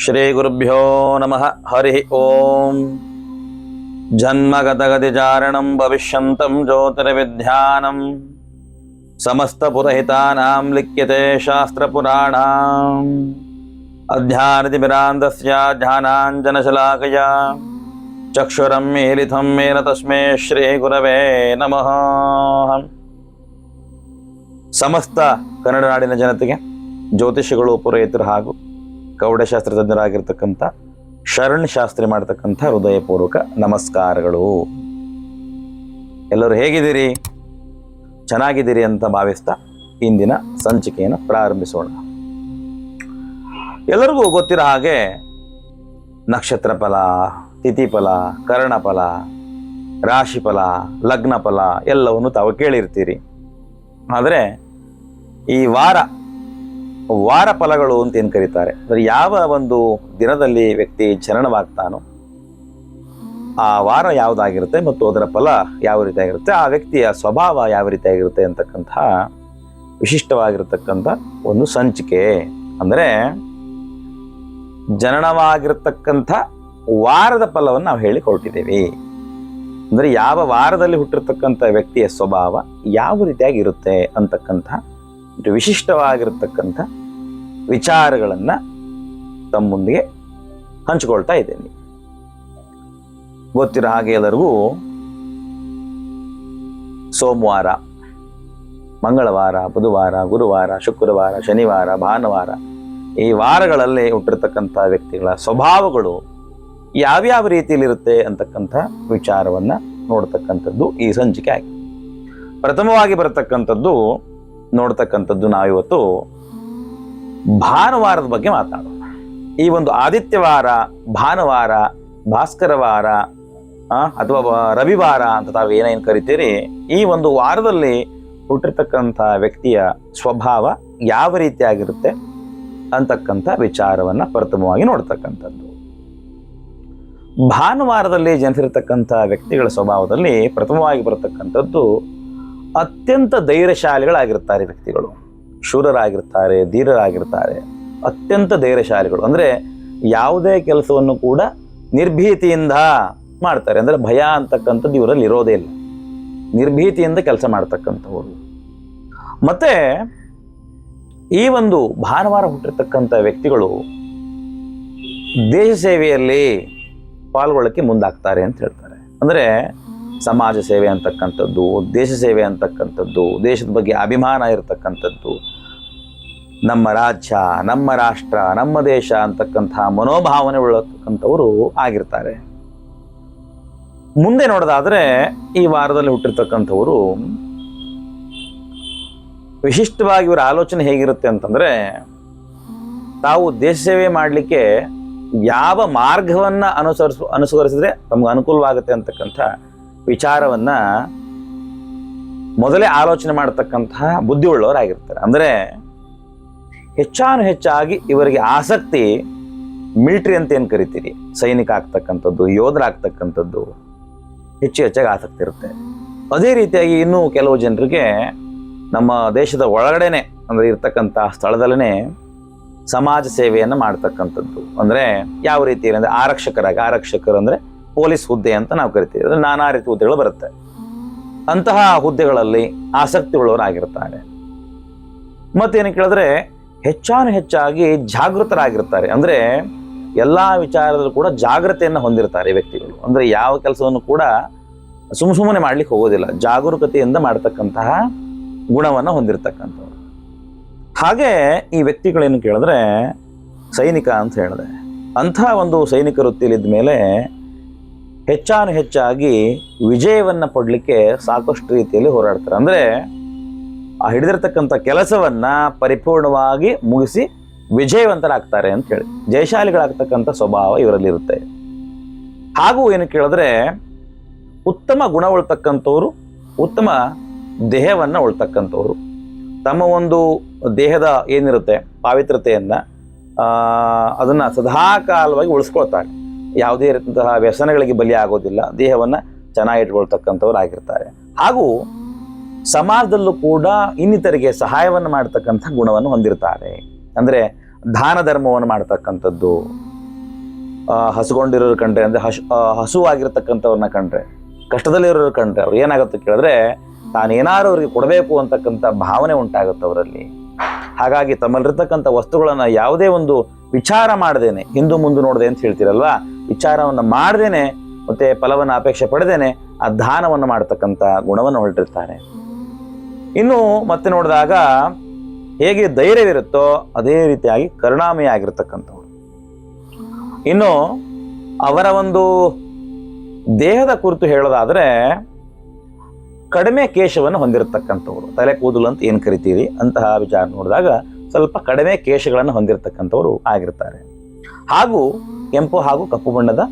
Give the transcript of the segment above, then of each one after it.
ಶ್ರೀ ಗುರುಭ್ಯೋ ನಮಃ. ಹರಿ ಓಂ. ಜನ್ಮಗತಗತಿಚಾರಣಂ ಭವಿಷ್ಯಂತಂ ಜ್ಯೋತಿರ್ವಿದ್ಯಾನಂ ಸಮಸ್ತಪುರಹಿತಾನಾಂ ಲಿಖ್ಯತೆ ಶಾಸ್ತ್ರಪುರಾಣಾಂ ಅಧ್ಯಾನತಿಮಿರಾಂತಸ್ಯ ಧ್ಯಾನಾಂಜನಶಲಾಕಯ ಚಕ್ಷುರಂ ಮೀಲಿತಂ ಮೇನ ತಸ್ಮೈ ಶ್ರೀ ಗುರವೇ ನಮಃ. ಸಮಸ್ತ ಕನ್ನಡ ನಾಡಿನ ಜನತೆಗೆ ಜ್ಯೋತಿಷಿಗಳು, ಪುರೋಹಿತರು ಹಾಗೂ ಕೌಡಶಾಸ್ತ್ರ ತಜ್ಞರಾಗಿರ್ತಕ್ಕಂಥ ಶರಣ್ ಶಾಸ್ತ್ರಿ ಮಾಡ್ತಕ್ಕಂಥ ಹೃದಯಪೂರ್ವಕ ನಮಸ್ಕಾರಗಳು. ಎಲ್ಲರೂ ಹೇಗಿದ್ದೀರಿ? ಚೆನ್ನಾಗಿದ್ದೀರಿ ಅಂತ ಭಾವಿಸ್ತಾ ಇಂದಿನ ಸಂಚಿಕೆಯನ್ನು ಪ್ರಾರಂಭಿಸೋಣ. ಎಲ್ಲರಿಗೂ ಗೊತ್ತಿರೋ ಹಾಗೆ ನಕ್ಷತ್ರ ಫಲ, ತಿಥಿ ಫಲ, ಕರ್ಣಫಲ, ರಾಶಿಫಲ, ಲಗ್ನ ಫಲ ಎಲ್ಲವನ್ನು ತಾವು ಕೇಳಿರ್ತೀರಿ. ಆದರೆ ಈ ವಾರ ಫಲಗಳು ಅಂತ ಏನು ಕರೀತಾರೆ, ಅಂದರೆ ಯಾವ ಒಂದು ದಿನದಲ್ಲಿ ವ್ಯಕ್ತಿ ಜನನವಾಗ್ತಾನೋ ಆ ವಾರ ಯಾವುದಾಗಿರುತ್ತೆ ಮತ್ತು ಅದರ ಫಲ ಯಾವ ರೀತಿಯಾಗಿರುತ್ತೆ, ಆ ವ್ಯಕ್ತಿಯ ಸ್ವಭಾವ ಯಾವ ರೀತಿಯಾಗಿರುತ್ತೆ ಅಂತಕ್ಕಂಥ ವಿಶಿಷ್ಟವಾಗಿರ್ತಕ್ಕಂಥ ಒಂದು ಸಂಚಿಕೆ. ಅಂದರೆ ಜನನವಾಗಿರ್ತಕ್ಕಂಥ ವಾರದ ಫಲವನ್ನು ನಾವು ಹೇಳಿಕೊಟ್ಟಿದ್ದೇವೆ. ಅಂದರೆ ಯಾವ ವಾರದಲ್ಲಿ ಹುಟ್ಟಿರ್ತಕ್ಕಂಥ ವ್ಯಕ್ತಿಯ ಸ್ವಭಾವ ಯಾವ ರೀತಿಯಾಗಿರುತ್ತೆ ಅಂತಕ್ಕಂಥ ವಿಶಿಷ್ಟವಾಗಿರ್ತಕ್ಕಂಥ ವಿಚಾರಗಳನ್ನು ತಮ್ಮ ಮುಂದಿಗೆ ಹಂಚಿಕೊಳ್ತಾ ಇದ್ದೇನೆ. ಗೊತ್ತಿರೋ ಹಾಗೆ ಎಲ್ಲರಿಗೂ ಸೋಮವಾರ, ಮಂಗಳವಾರ, ಬುಧವಾರ, ಗುರುವಾರ, ಶುಕ್ರವಾರ, ಶನಿವಾರ, ಭಾನುವಾರ ಈ ವಾರಗಳಲ್ಲಿ ಹುಟ್ಟಿರ್ತಕ್ಕಂಥ ವ್ಯಕ್ತಿಗಳ ಸ್ವಭಾವಗಳು ಯಾವ್ಯಾವ ರೀತಿಯಲ್ಲಿರುತ್ತೆ ಅಂತಕ್ಕಂಥ ವಿಚಾರವನ್ನು ನೋಡ್ತಕ್ಕಂಥದ್ದು ಈ ಸಂಚಿಕೆ ಆಗಿ. ಪ್ರಥಮವಾಗಿ ನೋಡ್ತಕ್ಕಂಥದ್ದು ನಾವಿವತ್ತು ಭಾನುವಾರದ ಬಗ್ಗೆ ಮಾತಾಡೋಣ. ಈ ಒಂದು ಆದಿತ್ಯವಾರ, ಭಾನುವಾರ, ಭಾಸ್ಕರವಾರ ಅಥವಾ ರವಿವಾರ ಅಂತ ತಾವು ಏನೇನು ಕರಿತೀರಿ, ಈ ಒಂದು ವಾರದಲ್ಲಿ ಹುಟ್ಟಿರ್ತಕ್ಕಂಥ ವ್ಯಕ್ತಿಯ ಸ್ವಭಾವ ಯಾವ ರೀತಿಯಾಗಿರುತ್ತೆ ಅಂತಕ್ಕಂಥ ವಿಚಾರವನ್ನು ಪ್ರಥಮವಾಗಿ ನೋಡ್ತಕ್ಕಂಥದ್ದು. ಭಾನುವಾರದಲ್ಲಿ ಜನಿಸಿರ್ತಕ್ಕಂಥ ವ್ಯಕ್ತಿಗಳ ಸ್ವಭಾವದಲ್ಲಿ ಪ್ರಥಮವಾಗಿ ಬರತಕ್ಕಂಥದ್ದು ಅತ್ಯಂತ ಧೈರ್ಯಶಾಲಿಗಳಾಗಿರ್ತಾರೆ. ವ್ಯಕ್ತಿಗಳು ಶೂರರಾಗಿರ್ತಾರೆ, ಧೀರರಾಗಿರ್ತಾರೆ, ಅತ್ಯಂತ ಧೈರ್ಯಶಾಲಿಗಳು. ಅಂದರೆ ಯಾವುದೇ ಕೆಲಸವನ್ನು ಕೂಡ ನಿರ್ಭೀತಿಯಿಂದ ಮಾಡ್ತಾರೆ. ಅಂದರೆ ಭಯ ಅಂತಕ್ಕಂಥದ್ದು ಇವರಲ್ಲಿ ಇರೋದೇ ಇಲ್ಲ, ನಿರ್ಭೀತಿಯಿಂದ ಕೆಲಸ ಮಾಡ್ತಕ್ಕಂಥವ್ರು. ಮತ್ತೆ ಈ ಒಂದು ಭಾನುವಾರ ಹುಟ್ಟಿರ್ತಕ್ಕಂಥ ವ್ಯಕ್ತಿಗಳು ದೇಶ ಸೇವೆಯಲ್ಲಿ ಪಾಲ್ಗೊಳ್ಳಕ್ಕೆ ಮುಂದಾಗ್ತಾರೆ ಅಂತ ಹೇಳ್ತಾರೆ. ಅಂದರೆ ಸಮಾಜ ಸೇವೆ ಅಂತಕ್ಕಂಥದ್ದು, ದೇಶ ಸೇವೆ ಅಂತಕ್ಕಂಥದ್ದು, ದೇಶದ ಬಗ್ಗೆ ಅಭಿಮಾನ ಇರತಕ್ಕಂಥದ್ದು, ನಮ್ಮ ರಾಜ್ಯ, ನಮ್ಮ ರಾಷ್ಟ್ರ, ನಮ್ಮ ದೇಶ ಅಂತಕ್ಕಂಥ ಮನೋಭಾವನೆ ಉಳ್ಳತಕ್ಕಂಥವರು ಆಗಿರ್ತಾರೆ. ಮುಂದೆ ನೋಡೋದಾದರೆ ಈ ವಾರದಲ್ಲಿ ಹುಟ್ಟಿರ್ತಕ್ಕಂಥವರು ವಿಶಿಷ್ಟವಾಗಿ ಇವರ ಆಲೋಚನೆ ಹೇಗಿರುತ್ತೆ ಅಂತಂದರೆ, ತಾವು ದೇಶ ಸೇವೆ ಮಾಡಲಿಕ್ಕೆ ಯಾವ ಮಾರ್ಗವನ್ನು ಅನುಸರಿಸಿದ್ರೆ ತಮ್ಗೆ ಅನುಕೂಲವಾಗುತ್ತೆ ಅಂತಕ್ಕಂಥ ವಿಚಾರವನ್ನು ಮೊದಲೇ ಆಲೋಚನೆ ಮಾಡತಕ್ಕಂತಹ ಬುದ್ಧಿ ಉಳ್ಳವರಾಗಿರ್ತಾರೆ. ಅಂದರೆ ಹೆಚ್ಚಾಗಿ ಇವರಿಗೆ ಆಸಕ್ತಿ ಮಿಲಿಟರಿ ಅಂತ ಏನು ಕರಿತೀರಿ, ಸೈನಿಕ ಆಗ್ತಕ್ಕಂಥದ್ದು, ಯೋಧರಾಗ್ತಕ್ಕಂಥದ್ದು ಹೆಚ್ಚಾಗಿ ಆಸಕ್ತಿ ಇರುತ್ತೆ. ಅದೇ ರೀತಿಯಾಗಿ ಇನ್ನೂ ಕೆಲವು ಜನರಿಗೆ ನಮ್ಮ ದೇಶದ ಒಳಗಡೆನೆ ಅಂದರೆ ಇರ್ತಕ್ಕಂಥ ಸ್ಥಳದಲ್ಲೇ ಸಮಾಜ ಸೇವೆಯನ್ನು ಮಾಡ್ತಕ್ಕಂಥದ್ದು. ಅಂದರೆ ಯಾವ ರೀತಿ ಅಂದರೆ ಆರಕ್ಷಕರು ಅಂದರೆ ಪೊಲೀಸ್ ಹುದ್ದೆ ಅಂತ ನಾವು ಕರಿತೀವಿ. ಅಂದರೆ ನಾನಾ ರೀತಿ ಹುದ್ದೆಗಳು ಬರುತ್ತೆ. ಅಂತಹ ಹುದ್ದೆಗಳಲ್ಲಿ ಆಸಕ್ತಿ ಉಳ್ಳವರಾಗಿರ್ತಾರೆ. ಮತ್ತೇನು ಕೇಳಿದ್ರೆ ಹೆಚ್ಚಾಗಿ ಜಾಗೃತರಾಗಿರ್ತಾರೆ. ಅಂದರೆ ಎಲ್ಲ ವಿಚಾರದಲ್ಲೂ ಕೂಡ ಜಾಗೃತೆಯನ್ನು ಹೊಂದಿರ್ತಾರೆ ವ್ಯಕ್ತಿಗಳು. ಅಂದರೆ ಯಾವ ಕೆಲಸವನ್ನು ಕೂಡ ಸುಮ್ಮನೆ ಮಾಡ್ಲಿಕ್ಕೆ ಹೋಗೋದಿಲ್ಲ, ಜಾಗರೂಕತೆಯಿಂದ ಮಾಡ್ತಕ್ಕಂತಹ ಗುಣವನ್ನು ಹೊಂದಿರತಕ್ಕಂಥವ್ರು. ಹಾಗೆ ಈ ವ್ಯಕ್ತಿಗಳೇನು ಕೇಳಿದ್ರೆ ಸೈನಿಕ ಅಂತ ಹೇಳಿದೆ. ಅಂಥ ಒಂದು ಸೈನಿಕ ವೃತ್ತಿಯಲ್ಲಿದ್ದ ಮೇಲೆ ಹೆಚ್ಚಾಗಿ ವಿಜಯವನ್ನು ಪಡಲಿಕ್ಕೆ ಸಾಕಷ್ಟು ರೀತಿಯಲ್ಲಿ ಹೋರಾಡ್ತಾರೆ. ಅಂದರೆ ಆ ಹಿಡಿದಿರ್ತಕ್ಕಂಥ ಕೆಲಸವನ್ನು ಪರಿಪೂರ್ಣವಾಗಿ ಮುಗಿಸಿ ವಿಜಯವಂತರಾಗ್ತಾರೆ ಅಂತ ಹೇಳಿ ಜಯಶಾಲಿಗಳಾಗ್ತಕ್ಕಂಥ ಸ್ವಭಾವ ಇವರಲ್ಲಿರುತ್ತೆ. ಹಾಗೂ ಏನು ಕೇಳಿದ್ರೆ ಉತ್ತಮ ಗುಣ ಉಳ್ತಕ್ಕಂಥವ್ರು, ಉತ್ತಮ ದೇಹವನ್ನು ಉಳ್ತಕ್ಕಂಥವ್ರು, ತಮ್ಮ ಒಂದು ದೇಹದ ಏನಿರುತ್ತೆ ಪಾವಿತ್ರತೆಯನ್ನು ಅದನ್ನು ಸದಾಕಾಲವಾಗಿ ಉಳಿಸ್ಕೊಳ್ತಾರೆ. ಯಾವುದೇ ರೀತಿಯಂತಹ ವ್ಯಸನಗಳಿಗೆ ಬಲಿ ಆಗೋದಿಲ್ಲ, ದೇಹವನ್ನು ಚೆನ್ನಾಗಿ ಇಟ್ಕೊಳ್ತಕ್ಕಂಥವ್ರು ಆಗಿರ್ತಾರೆ. ಹಾಗೂ ಸಮಾಜದಲ್ಲೂ ಕೂಡ ಇನ್ನಿತರಿಗೆ ಸಹಾಯವನ್ನು ಮಾಡ್ತಕ್ಕಂಥ ಗುಣವನ್ನು ಹೊಂದಿರ್ತಾರೆ. ಅಂದರೆ ದಾನ ಧರ್ಮವನ್ನು ಮಾಡ್ತಕ್ಕಂಥದ್ದು, ಹಸುಗೊಂಡಿರೋರು ಕಂಡ್ರೆ, ಅಂದರೆ ಹಸುವಾಗಿರ್ತಕ್ಕಂಥವ್ರನ್ನ ಕಂಡ್ರೆ, ಕಷ್ಟದಲ್ಲಿರೋರು ಕಂಡ್ರೆ ಅವ್ರು ಏನಾಗುತ್ತೆ ಕೇಳಿದ್ರೆ ತಾನೇನಾದ್ರು ಅವ್ರಿಗೆ ಕೊಡಬೇಕು ಅಂತಕ್ಕಂಥ ಭಾವನೆ ಉಂಟಾಗುತ್ತೆ ಅವರಲ್ಲಿ. ಹಾಗಾಗಿ ತಮ್ಮಲ್ಲಿರ್ತಕ್ಕಂಥ ವಸ್ತುಗಳನ್ನು ಯಾವುದೇ ಒಂದು ವಿಚಾರ ಮಾಡ್ದೇನೆ, ಹಿಂದು ಮುಂದೆ ನೋಡದೆ ಅಂತ ಹೇಳ್ತೀರಲ್ವಾ, ವಿಚಾರವನ್ನು ಮಾಡ್ದೇನೆ ಮತ್ತೆ ಫಲವನ್ನು ಅಪೇಕ್ಷೆ ಪಡೆದೇನೆ ಆ ದಾನವನ್ನು ಮಾಡ್ತಕ್ಕಂಥ ಗುಣವನ್ನು ಹೊರಟಿರ್ತಾರೆ. ಇನ್ನು ಮತ್ತೆ ನೋಡಿದಾಗ ಹೇಗೆ ಧೈರ್ಯವಿರುತ್ತೋ ಅದೇ ರೀತಿಯಾಗಿ ಕರುಣಾಮಯ ಆಗಿರ್ತಕ್ಕಂಥವ್ರು. ಇನ್ನು ಅವರ ಒಂದು ದೇಹದ ಕುರಿತು ಹೇಳೋದಾದ್ರೆ ಕಡಿಮೆ ಕೇಶವನ್ನು ಹೊಂದಿರತಕ್ಕಂಥವ್ರು, ತಲೆ ಕೂದಲು ಅಂತ ಏನು ಕರಿತೀವಿ ಅಂತಹ ವಿಚಾರ ನೋಡಿದಾಗ ಸ್ವಲ್ಪ ಕಡಿಮೆ ಕೇಶಗಳನ್ನು ಹೊಂದಿರತಕ್ಕಂಥವ್ರು ಆಗಿರ್ತಾರೆ. ಹಾಗೂ ಕೆಂಪು ಹಾಗೂ ಕಪ್ಪು ಬಣ್ಣದ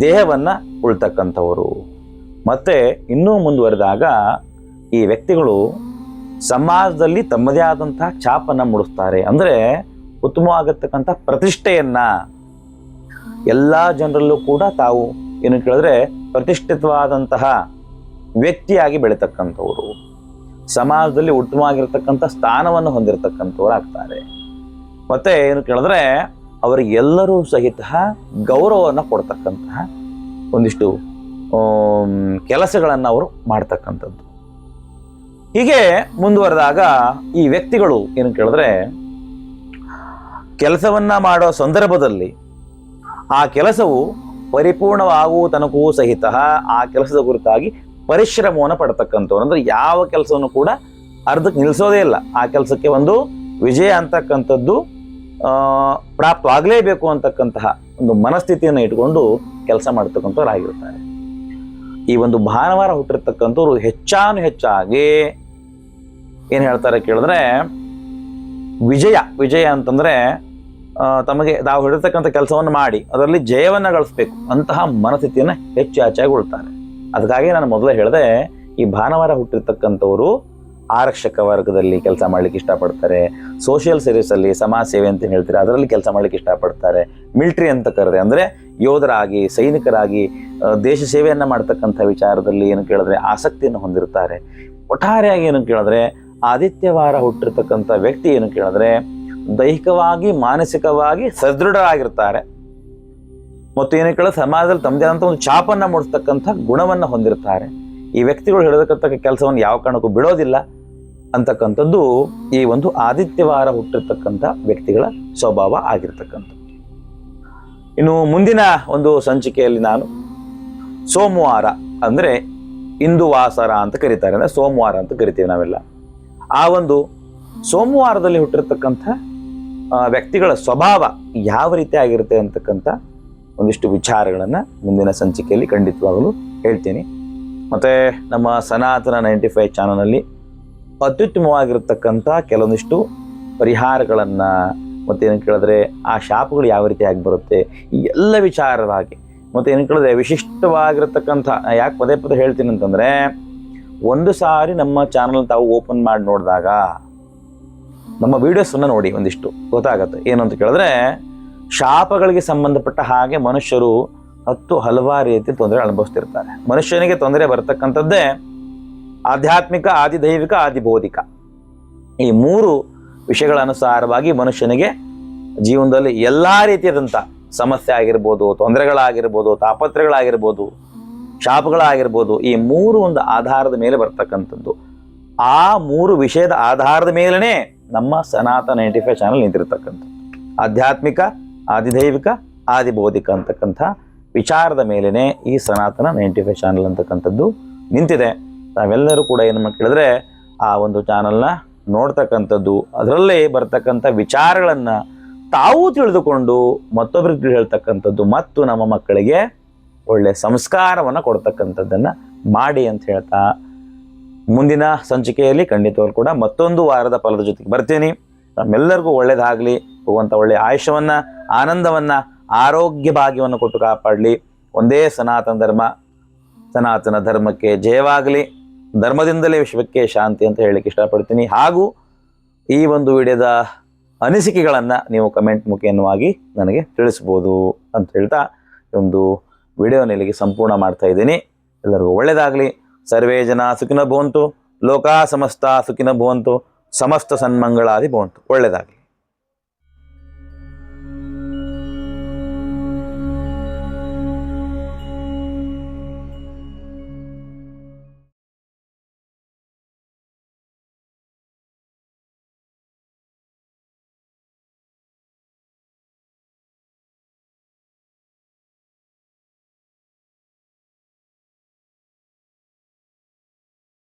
ದೇಹವನ್ನ ಉಳ್ತಕ್ಕಂಥವರು. ಮತ್ತೆ ಇನ್ನೂ ಮುಂದುವರೆದಾಗ ಈ ವ್ಯಕ್ತಿಗಳು ಸಮಾಜದಲ್ಲಿ ತಮ್ಮದೇ ಆದಂತಹ ಛಾಪನ್ನ ಮೂಡಿಸ್ತಾರೆ. ಅಂದ್ರೆ ಉತ್ತಮವಾಗಿರ್ತಕ್ಕಂಥ ಪ್ರತಿಷ್ಠೆಯನ್ನ ಎಲ್ಲ ಜನರಲ್ಲೂ ಕೂಡ ತಾವು ಏನು ಕೇಳಿದ್ರೆ ಪ್ರತಿಷ್ಠಿತವಾದಂತಹ ವ್ಯಕ್ತಿಯಾಗಿ ಬೆಳೀತಕ್ಕಂಥವ್ರು, ಸಮಾಜದಲ್ಲಿ ಉತ್ತಮವಾಗಿರ್ತಕ್ಕಂಥ ಸ್ಥಾನವನ್ನು ಹೊಂದಿರತಕ್ಕಂಥವ್ರು ಆಗ್ತಾರೆ. ಮತ್ತೆ ಏನು ಕೇಳಿದ್ರೆ ಅವರಿಗೆಲ್ಲರೂ ಸಹಿತ ಗೌರವವನ್ನು ಕೊಡ್ತಕ್ಕಂತಹ ಒಂದಿಷ್ಟು ಕೆಲಸಗಳನ್ನು ಅವರು ಮಾಡ್ತಕ್ಕಂಥದ್ದು. ಹೀಗೆ ಮುಂದುವರೆದಾಗ ಈ ವ್ಯಕ್ತಿಗಳು ಏನು ಕೇಳಿದ್ರೆ ಕೆಲಸವನ್ನ ಮಾಡೋ ಸಂದರ್ಭದಲ್ಲಿ ಆ ಕೆಲಸವು ಪರಿಪೂರ್ಣವಾಗುವ ತನಕವೂ ಸಹಿತ ಆ ಕೆಲಸದ ಕುರಿತಾಗಿ ಪರಿಶ್ರಮವನ್ನು ಪಡ್ತಕ್ಕಂಥವ್ರು. ಅಂದ್ರೆ ಯಾವ ಕೆಲಸವನ್ನು ಕೂಡ ಅರ್ಧಕ್ಕೆ ನಿಲ್ಲಿಸೋದೇ ಇಲ್ಲ, ಆ ಕೆಲಸಕ್ಕೆ ಒಂದು ವಿಜಯ ಅಂತಕ್ಕಂಥದ್ದು ಪ್ರಾಪ್ತವಾಗಲೇಬೇಕು ಅಂತಕ್ಕಂತಹ ಒಂದು ಮನಸ್ಥಿತಿಯನ್ನು ಇಟ್ಕೊಂಡು ಕೆಲಸ ಮಾಡ್ತಕ್ಕಂಥವ್ರು ಆಗಿರ್ತಾರೆ. ಈ ಒಂದು ಭಾನುವಾರ ಹುಟ್ಟಿರ್ತಕ್ಕಂಥವ್ರು ಹೆಚ್ಚಾಗಿ ಏನು ಹೇಳ್ತಾರೆ ಕೇಳಿದ್ರೆ ವಿಜಯ ಅಂತಂದ್ರೆ ತಮಗೆ ತಾವು ಹಿಡಿರ್ತಕ್ಕಂಥ ಕೆಲಸವನ್ನು ಮಾಡಿ ಅದರಲ್ಲಿ ಜಯವನ್ನು ಗಳಿಸ್ಬೇಕು ಅಂತಹ ಮನಸ್ಥಿತಿಯನ್ನು ಹೆಚ್ಚಾಗಿ ಉಳ್ತಾರೆ. ಅದಕ್ಕಾಗಿ ನಾನು ಮೊದಲೇ ಹೇಳಿದೆ, ಈ ಭಾನುವಾರ ಹುಟ್ಟಿರ್ತಕ್ಕಂಥವರು ಆರಕ್ಷಕ ವರ್ಗದಲ್ಲಿ ಕೆಲಸ ಮಾಡ್ಲಿಕ್ಕೆ ಇಷ್ಟಪಡ್ತಾರೆ, ಸೋಷಿಯಲ್ ಸರ್ವಿಸಲ್ಲಿ ಸಮಾಜ ಸೇವೆ ಅಂತ ಹೇಳ್ತಾರೆ ಅದರಲ್ಲಿ ಕೆಲಸ ಮಾಡ್ಲಿಕ್ಕೆ ಇಷ್ಟಪಡ್ತಾರೆ, ಮಿಲಿಟರಿ ಅಂತ ಕರೆದೆ ಅಂದರೆ ಯೋಧರಾಗಿ ಸೈನಿಕರಾಗಿ ದೇಶ ಸೇವೆಯನ್ನು ಮಾಡ್ತಕ್ಕಂಥ ವಿಚಾರದಲ್ಲಿ ಏನು ಕೇಳಿದ್ರೆ ಆಸಕ್ತಿಯನ್ನು ಹೊಂದಿರ್ತಾರೆ. ಒಟ್ಟಾರೆಯಾಗಿ ಏನು ಕೇಳಿದ್ರೆ ಆದಿತ್ಯವಾರ ಹುಟ್ಟಿರ್ತಕ್ಕಂಥ ವ್ಯಕ್ತಿ ಏನು ಕೇಳಿದ್ರೆ ದೈಹಿಕವಾಗಿ ಮಾನಸಿಕವಾಗಿ ಸದೃಢರಾಗಿರ್ತಾರೆ ಮತ್ತು ಏನು ಕೇಳಿದ್ರೆ ಸಮಾಜದಲ್ಲಿ ತಮ್ಮದೇ ಆದಂಥ ಒಂದು ಛಾಪನ್ನು ಮೂಡಿಸ್ತಕ್ಕಂಥ ಗುಣವನ್ನು ಹೊಂದಿರ್ತಾರೆ. ಈ ವ್ಯಕ್ತಿಗಳು ಹಿಡಿದಕ್ಕಂಥ ಕೆಲಸವನ್ನು ಯಾವ ಕಾರಣಕ್ಕೂ ಬಿಡೋದಿಲ್ಲ ಅಂತಕ್ಕಂಥದ್ದು ಈ ಒಂದು ಆದಿತ್ಯವಾರ ಹುಟ್ಟಿರ್ತಕ್ಕಂಥ ವ್ಯಕ್ತಿಗಳ ಸ್ವಭಾವ ಆಗಿರ್ತಕ್ಕಂಥದ್ದು. ಇನ್ನು ಮುಂದಿನ ಒಂದು ಸಂಚಿಕೆಯಲ್ಲಿ ನಾನು ಸೋಮವಾರ ಅಂದರೆ ಇಂದು ವಾಸರ ಅಂತ ಕರೀತಾರೆ, ಅಂದರೆ ಸೋಮವಾರ ಅಂತ ಕರಿತೀವಿ ನಾವೆಲ್ಲ. ಆ ಒಂದು ಸೋಮವಾರದಲ್ಲಿ ಹುಟ್ಟಿರ್ತಕ್ಕಂಥ ವ್ಯಕ್ತಿಗಳ ಸ್ವಭಾವ ಯಾವ ರೀತಿ ಆಗಿರುತ್ತೆ ಅಂತಕ್ಕಂಥ ಒಂದಿಷ್ಟು ವಿಚಾರಗಳನ್ನು ಮುಂದಿನ ಸಂಚಿಕೆಯಲ್ಲಿ ಖಂಡಿತವಾಗಲೂ ಹೇಳ್ತೀನಿ. ಮತ್ತು ನಮ್ಮ ಸನಾತನ 95 ಚಾನಲ್ನಲ್ಲಿ ಅತ್ಯುತ್ತಮವಾಗಿರ್ತಕ್ಕಂಥ ಕೆಲವೊಂದಿಷ್ಟು ಪರಿಹಾರಗಳನ್ನು ಮತ್ತೇನು ಕೇಳಿದ್ರೆ ಆ ಶಾಪಗಳು ಯಾವ ರೀತಿಯಾಗಿ ಬರುತ್ತೆ ಈ ಎಲ್ಲ ವಿಚಾರವಾಗಿ ಮತ್ತು ಏನು ಕೇಳಿದ್ರೆ ವಿಶಿಷ್ಟವಾಗಿರ್ತಕ್ಕಂಥ ಯಾಕೆ ಪದೇ ಪದೇ ಹೇಳ್ತೀನಿ ಅಂತಂದರೆ ಒಂದು ಸಾರಿ ನಮ್ಮ ಚಾನಲ್ ತಾವು ಓಪನ್ ಮಾಡಿ ನೋಡಿದಾಗ ನಮ್ಮ ವಿಡಿಯೋಸನ್ನು ನೋಡಿ ಒಂದಿಷ್ಟು ಗೊತ್ತಾಗತ್ತೆ. ಏನು ಅಂತ ಕೇಳಿದ್ರೆ ಶಾಪಗಳಿಗೆ ಸಂಬಂಧಪಟ್ಟ ಹಾಗೆ ಮನುಷ್ಯರು ಹಲವಾರು ರೀತಿ ತೊಂದರೆ ಅನುಭವಿಸ್ತಿರ್ತಾರೆ. ಮನುಷ್ಯನಿಗೆ ತೊಂದರೆ ಬರ್ತಕ್ಕಂಥದ್ದೇ ಆಧ್ಯಾತ್ಮಿಕ, ಆದಿದೈವಿಕ, ಆದಿಭೌತಿಕ ಈ ಮೂರು ವಿಷಯಗಳ ಅನುಸಾರವಾಗಿ ಮನುಷ್ಯನಿಗೆ ಜೀವನದಲ್ಲಿ ಎಲ್ಲ ರೀತಿಯಾದಂಥ ಸಮಸ್ಯೆ ಆಗಿರ್ಬೋದು, ತೊಂದರೆಗಳಾಗಿರ್ಬೋದು, ತಾಪತ್ರಗಳಾಗಿರ್ಬೋದು, ಶಾಪಗಳಾಗಿರ್ಬೋದು, ಈ ಮೂರು ಒಂದು ಆಧಾರದ ಮೇಲೆ ಬರ್ತಕ್ಕಂಥದ್ದು. ಆ ಮೂರು ವಿಷಯದ ಆಧಾರದ ಮೇಲೇ ನಮ್ಮ ಸನಾತನ 95 ಚಾನಲ್ ನಿಂತಿರ್ತಕ್ಕಂಥದ್ದು. ಆಧ್ಯಾತ್ಮಿಕ, ಆದಿದೈವಿಕ, ಆದಿಭೌತಿಕ ಅಂತಕ್ಕಂಥ ವಿಚಾರದ ಮೇಲೇ ಈ ಸನಾತನ 95 ಚಾನಲ್ ಅಂತಕ್ಕಂಥದ್ದು ನಿಂತಿದೆ. ತಾವೆಲ್ಲರೂ ಕೂಡ ಏನು ಕೇಳಿದ್ರೆ ಆ ಒಂದು ಚಾನಲ್ನ ನೋಡ್ತಕ್ಕಂಥದ್ದು, ಅದರಲ್ಲೇ ಬರ್ತಕ್ಕಂಥ ವಿಚಾರಗಳನ್ನು ತಾವು ತಿಳಿದುಕೊಂಡು ಮತ್ತೊಬ್ಬರಿಗೆ ಹೇಳ್ತಕ್ಕಂಥದ್ದು ಮತ್ತು ನಮ್ಮ ಮಕ್ಕಳಿಗೆ ಒಳ್ಳೆಯ ಸಂಸ್ಕಾರವನ್ನು ಕೊಡ್ತಕ್ಕಂಥದ್ದನ್ನು ಮಾಡಿ ಅಂತ ಹೇಳ್ತಾ ಮುಂದಿನ ಸಂಚಿಕೆಯಲ್ಲಿ ಖಂಡಿತವಾಗ್ಲೂ ಕೂಡ ಮತ್ತೊಂದು ವಾರದ ಫಲದ ಜೊತೆಗೆ ಬರ್ತೀನಿ. ನಮ್ಮೆಲ್ಲರಿಗೂ ಒಳ್ಳೆಯದಾಗಲಿ, ಭಗವಂತ ಒಳ್ಳೆಯ ಆಯುಷ್ಯವನ್ನು, ಆನಂದವನ್ನು, ಆರೋಗ್ಯ ಭಾಗ್ಯವನ್ನು ಕೊಟ್ಟು ಕಾಪಾಡಲಿ. ಒಂದೇ ಸನಾತನ ಧರ್ಮಕ್ಕೆ ಜಯವಾಗಲಿ, ಧರ್ಮದಿಂದಲೇ ವಿಶ್ವಕ್ಕೆ ಶಾಂತಿ ಅಂತ ಹೇಳಲಿಕ್ಕೆ ಇಷ್ಟಪಡ್ತೀನಿ. ಹಾಗೂ ಈ ಒಂದು ವಿಡಿಯೋದ ಅನಿಸಿಕೆಗಳನ್ನು ನೀವು ಕಮೆಂಟ್ ಮುಖೇನವಾಗಿ ನನಗೆ ತಿಳಿಸ್ಬೋದು ಅಂತ ಹೇಳ್ತಾ ಒಂದು ವಿಡಿಯೋನ ಇಲ್ಲಿಗೆ ಸಂಪೂರ್ಣ ಮಾಡ್ತಾ ಇದ್ದೀನಿ. ಎಲ್ಲರಿಗೂ ಒಳ್ಳೆಯದಾಗಲಿ. ಸರ್ವೇ ಜನ ಸುಖಿನೋ ಭವಂತು, ಲೋಕಾ ಸಮಸ್ತ ಸುಖಿನೋ ಭವಂತು, ಸಮಸ್ತ ಸನ್ಮಂಗಳಾದಿ ಭವಂತು. ಒಳ್ಳೆಯದಾಗಲಿ.